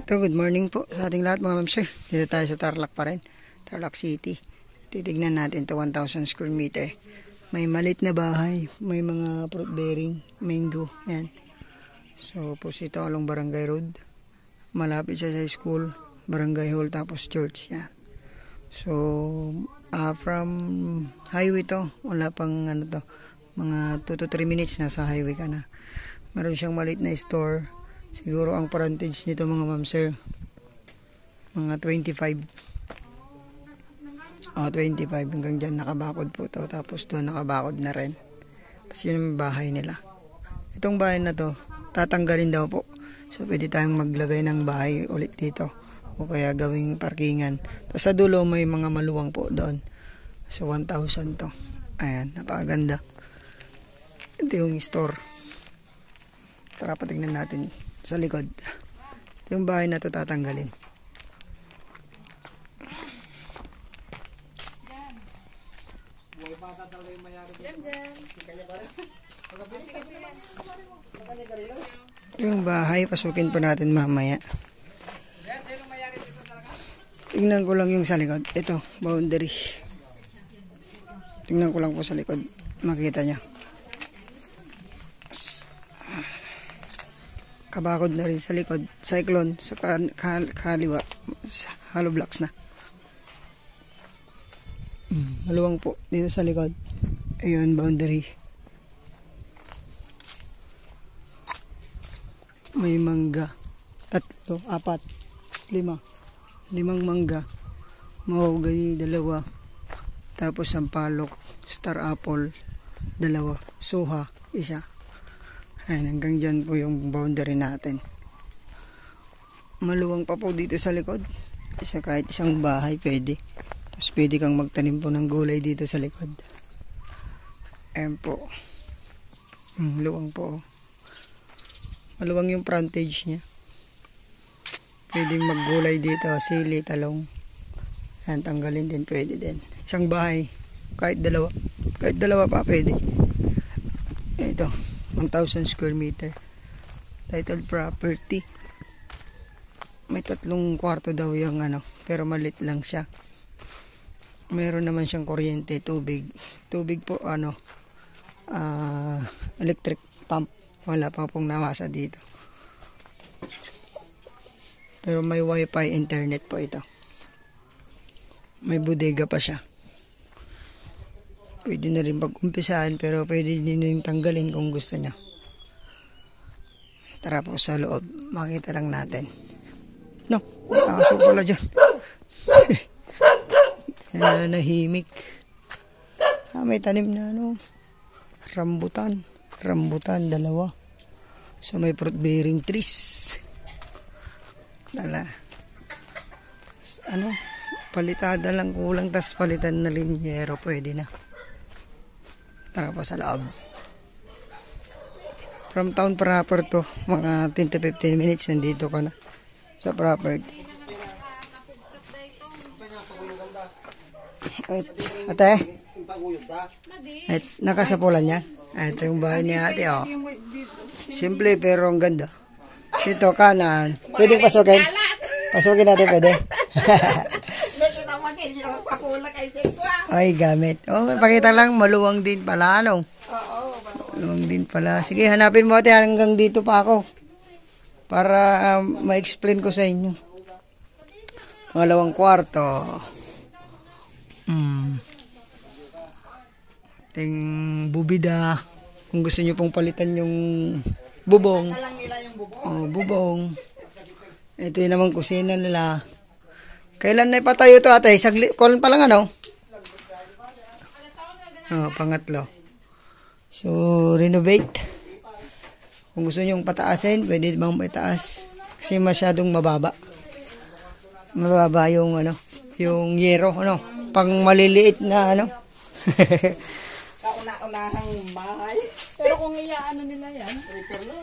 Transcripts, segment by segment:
So, good morning po sa ating lahat mga ma'am sir. Dito tayo sa Tarlac pa rin. Tarlac City. Titignan natin to 1,000 square meter. May malit na bahay. May mga fruit bearing, mango. Yan. So, ito along Barangay Road. Malapit siya sa school, Barangay Hall, tapos church. Yan. So, from highway to, wala pang ano to, mga 2 to 3 minutes nasa highway ka na. Meron siyang malit na store. Siguro ang frontage nito mga ma'am sir, mga 25. 25 hanggang dyan nakabakod po to. Tapos doon nakabakod na rin. Tapos yun ang bahay nila. Itong bahay na to, tatanggalin daw po. So pwede tayong maglagay ng bahay ulit dito. O kaya gawing parkingan. Tapos sa dulo may mga maluwang po doon. So 1,000 to. Ayan, napakaganda. Ito yung store. Tara patignan natin sa likod. Ito yung bahay na ito tatanggalin. Ito yung bahay, pasukin po natin mamaya. Tingnan ko lang yung sa likod. Ito, boundary. Tingnan ko lang po sa likod. Makita niya. Kabakod na rin sa likod. Cyclone sa kaliwa. Hollow blocks na. Maluwang po dito sa likod. Ayun, boundary. May mangga. 3, 4, 5. 5 mangga. Mahogany 2. Tapos sampalok. Star apple 2. Suha 1. Ayan, hanggang dyan po yung boundary natin. Maluwang pa po dito sa likod. Kahit isang bahay pwede. Tapos pwede kang magtanim po ng gulay dito sa likod. Ayan po. Luwang po. Maluwang yung frontage niya. Pwedeng maggulay dito. Sili, talong. Ayan, tanggalin din. Pwede din. Isang bahay. Kahit 2. Kahit 2 pa pwede. Ito. 1,000 square meter. Titled property. May 3 kwarto daw yung ano. Pero malit lang siya. Meron naman siyang kuryente, tubig. Tubig po ano. Electric pump. Wala pa pong nawasa dito. Pero may wifi internet po ito. May bodega pa siya. Pwede na rin pag-umpisahan pero pwede din yung tanggalin kung gusto niya. Tara po sa loob. Makita lang natin. No, aso pala dyan. Nahimik. May tanim na ano. Rambutan. Rambutan 2. So may fruit bearing trees. Ano, palitada lang kulang, tas palitan na linyero, pwede na. Tara pa sa loob. From town proper to, mga 10 to 15 minutes nandito ka na sa property. Ate, nakasapulan niya. Ito yung bahay ni ate, oh. Simple pero ang ganda. Dito kanan. Pwede pasukin? Pasukin natin, pwede. Ay, gamit. Oh, pakita lang, maluwang din pala, ano? Maluwang din pala. Sige, hanapin mo ate, hanggang dito pa ako. Para ma-explain ko sa inyo. 2 kwarto. Ting bubida. Kung gusto nyo pong palitan yung bubong. Oh, bubong. Ito yun naman kusina nila. Kailan na ipatayo ito ate? Kulan pa lang ano? Oh, pangatlo. So, renovate. Kung gusto nyo pataasin, pwede bang itaas. Kasi masyadong mababa. Mababa yung ano, yung yero, ano, pang maliliit na ano. Kauna-unahang bahay. Pero kung ano nila yan, repair lang.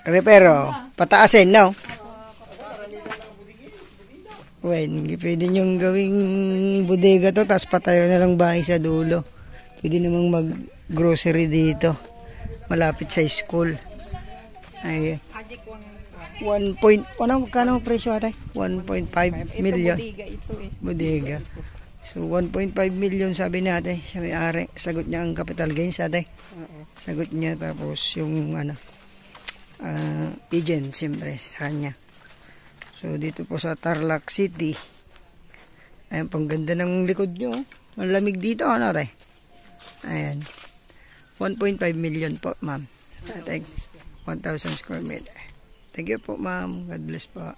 Repair, oh. Pataasin, no? Pwede nyong gawing bodega to, tapos patayo na lang bahay sa dulo. Pwede namang mag-grocery dito. Malapit sa school. Ay. Magkano ang presyo ate? 1.5 million. Ito, bodega ito eh. Bodega. So 1.5 million sabi ni ate, siya may-ari. Sagot niya ang capital gains ate. Oo. Sagot niya tapos yung agent siyempre sa kanya. So dito po sa Tarlac City. Ayan, pang ganda ng likod nyo. Ang lamig dito, ano ate? Ayan. 1.5 million po, ma'am. 1,000 square meter. Thank you po, ma'am. God bless po.